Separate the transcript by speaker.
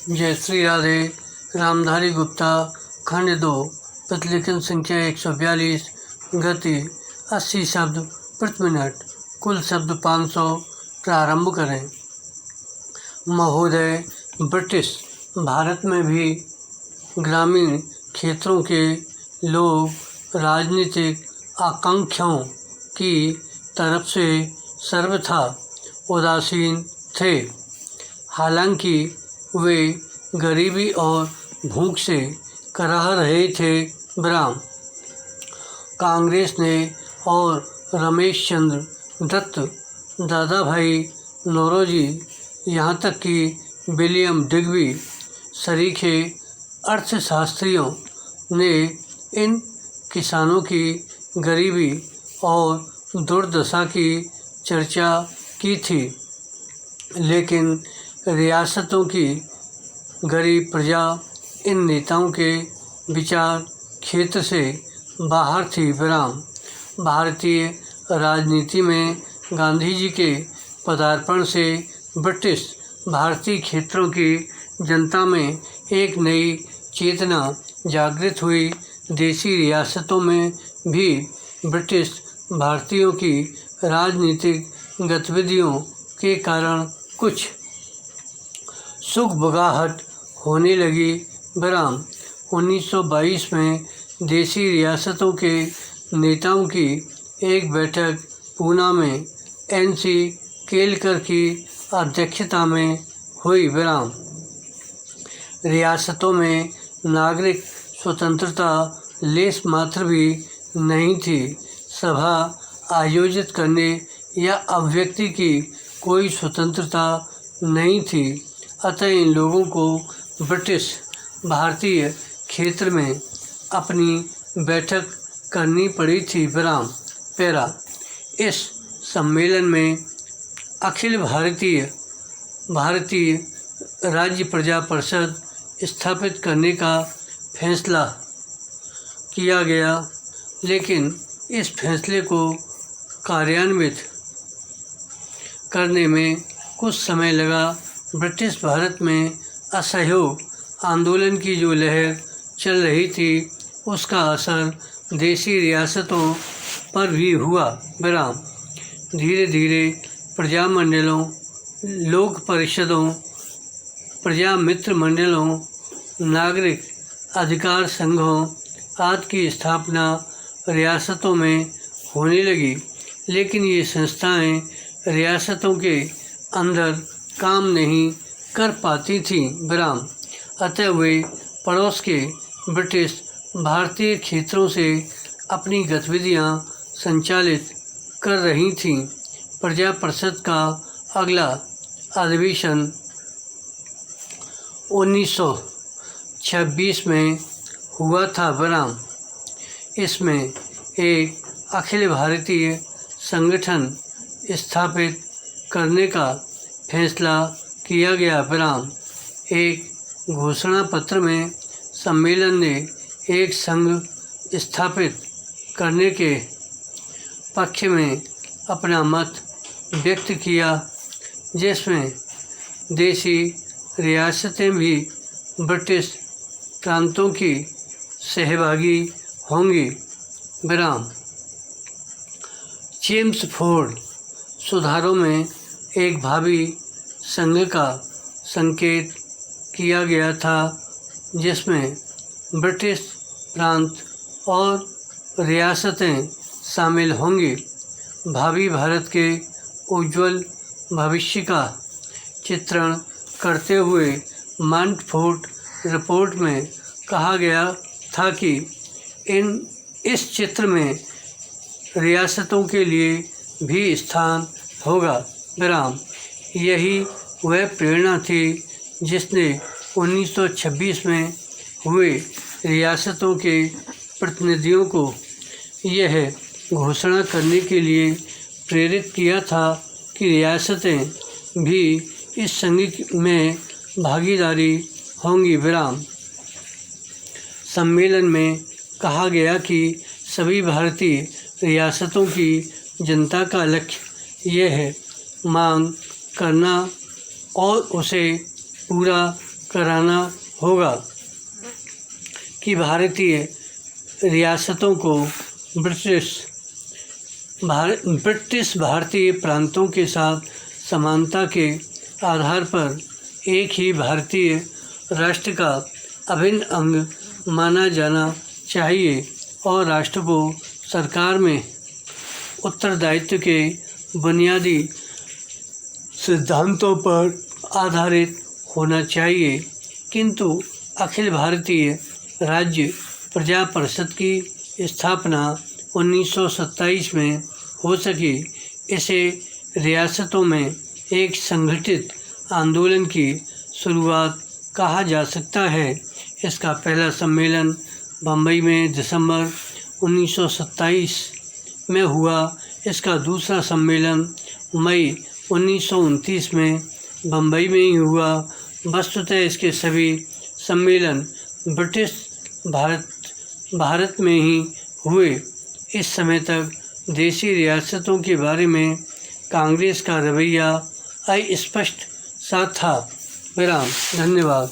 Speaker 1: जयश्री राधे, रामधारी गुप्ता, खंड 2, प्रतिलेखन संख्या 142, गति 80 शब्द प्रति मिनट, कुल शब्द 500। प्रारंभ करें। महोदय, ब्रिटिश भारत में भी ग्रामीण क्षेत्रों के लोग राजनीतिक आकांक्षाओं की तरफ से सर्वथा उदासीन थे। हालांकि वे गरीबी और भूख से कराह रहे थे। ब्राम कांग्रेस ने और रमेश चंद्र दत्त, दादा भाई नौरोजी, यहाँ तक कि विलियम डिग्बी सरीखे अर्थशास्त्रियों ने इन किसानों की गरीबी और दुर्दशा की चर्चा की थी, लेकिन रियासतों की गरीब प्रजा इन नेताओं के विचार क्षेत्र से बाहर थी। विराम भारतीय राजनीति में गांधी जी के पदार्पण से ब्रिटिश भारतीय क्षेत्रों की जनता में एक नई चेतना जागृत हुई। देशी रियासतों में भी ब्रिटिश भारतीयों की राजनीतिक गतिविधियों के कारण कुछ सुगबुगाहट होने लगी। विराम 1922 में देशी रियासतों के नेताओं की एक बैठक पूना में NC केलकर की अध्यक्षता में हुई। विराम रियासतों में नागरिक स्वतंत्रता लेस मात्र भी नहीं थी। सभा आयोजित करने या अभिव्यक्ति की कोई स्वतंत्रता नहीं थी। अतः इन लोगों को ब्रिटिश भारतीय क्षेत्र में अपनी बैठक करनी पड़ी थी। विराम पैरा इस सम्मेलन में अखिल भारतीय राज्य प्रजा परिषद स्थापित करने का फैसला किया गया, लेकिन इस फैसले को कार्यान्वित करने में कुछ समय लगा। ब्रिटिश भारत में असहयोग आंदोलन की जो लहर चल रही थी, उसका असर देशी रियासतों पर भी हुआ। विराम धीरे धीरे प्रजामंडलों, लोक परिषदों, प्रजा मित्र मंडलों, नागरिक अधिकार संघों आदि की स्थापना रियासतों में होने लगी, लेकिन ये संस्थाएं रियासतों के अंदर काम नहीं कर पाती थीं। विराम अतः वे पड़ोस के ब्रिटिश भारतीय क्षेत्रों से अपनी गतिविधियां संचालित कर रही थीं। प्रजा परिषद का अगला अधिवेशन 1926 में हुआ था। विराम इसमें एक अखिल भारतीय संगठन स्थापित करने का फैसला किया गया। विराम एक घोषणा पत्र में सम्मेलन ने एक संघ स्थापित करने के पक्ष में अपना मत व्यक्त किया, जिसमें देशी रियासतें भी ब्रिटिश प्रांतों की सहभागी होंगी। विराम चेम्सफोर्ड सुधारों में एक भावी संघ का संकेत किया गया था, जिसमें ब्रिटिश प्रांत और रियासतें शामिल होंगी। भावी भारत के उज्ज्वल भविष्य का चित्रण करते हुए मॉन्टफोर्ट रिपोर्ट में कहा गया था कि इस चित्र में रियासतों के लिए भी स्थान होगा। विराम यही वह प्रेरणा थी जिसने 1926 में हुए रियासतों के प्रतिनिधियों को यह घोषणा करने के लिए प्रेरित किया था कि रियासतें भी इस संघ में भागीदारी होंगी। विराम सम्मेलन में कहा गया कि सभी भारतीय रियासतों की जनता का लक्ष्य यह है मांग करना और उसे पूरा कराना होगा कि भारतीय रियासतों को ब्रिटिश भारतीय प्रांतों के साथ समानता के आधार पर एक ही भारतीय राष्ट्र का अभिन्न अंग माना जाना चाहिए और राष्ट्र को सरकार में उत्तरदायित्व के बुनियादी सिद्धांतों पर आधारित होना चाहिए। किंतु अखिल भारतीय राज्य प्रजा परिषद की स्थापना 1927 में हो सकी। इसे रियासतों में एक संगठित आंदोलन की शुरुआत कहा जा सकता है। इसका पहला सम्मेलन बम्बई में दिसंबर 1927 में हुआ। इसका दूसरा सम्मेलन मई 1929 में बम्बई में ही हुआ। वस्तुतः इसके सभी सम्मेलन ब्रिटिश भारत में ही हुए। इस समय तक देशी रियासतों के बारे में कांग्रेस का रवैया अस्पष्ट सा था। विराम। धन्यवाद।